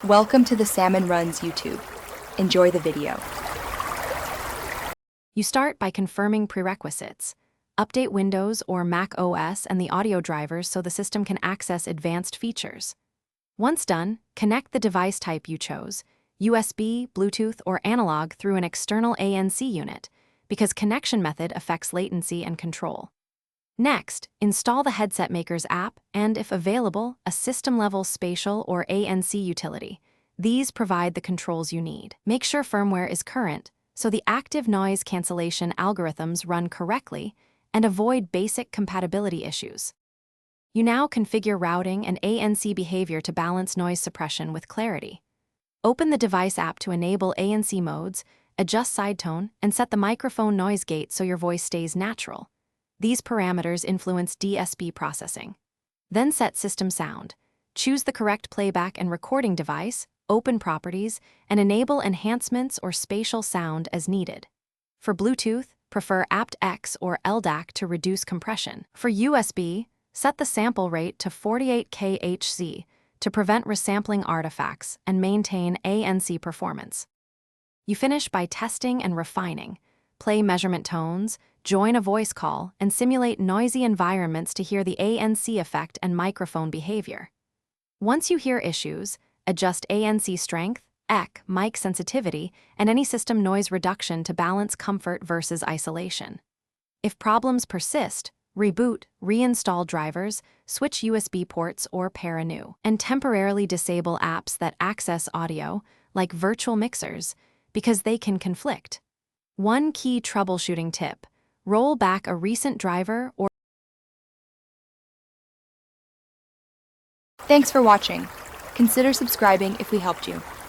Welcome to the Salmon Runs YouTube. Enjoy the video. You start by confirming prerequisites. Update Windows or Mac OS and the audio drivers so the system can access advanced features. Once done, connect the device type you chose, USB, Bluetooth, or analog through an external ANC unit, because connection method affects latency and control. Next, install the Headset Maker's app and, if available, a system-level spatial or ANC utility. These provide the controls you need. Make sure firmware is current, so the active noise cancellation algorithms run correctly, and avoid basic compatibility issues. You now configure routing and ANC behavior to balance noise suppression with clarity. Open the device app to enable ANC modes, adjust side tone, and set the microphone noise gate so your voice stays natural. These parameters influence DSP processing. Then set system sound. Choose the correct playback and recording device, open properties, and enable enhancements or spatial sound as needed. For Bluetooth, prefer aptX or LDAC to reduce compression. For USB, set the sample rate to 48K Hz to prevent resampling artifacts and maintain ANC performance. You finish by testing and refining. Play measurement tones, join a voice call, and simulate noisy environments to hear the ANC effect and microphone behavior. Once you hear issues, adjust ANC strength, mic sensitivity, and any system noise reduction to balance comfort versus isolation. If problems persist, reboot, reinstall drivers, switch USB ports, or pair anew. And temporarily disable apps that access audio, like virtual mixers, because they can conflict. One key troubleshooting tip: roll back a recent driver or. Thanks for watching. Consider subscribing if we helped you.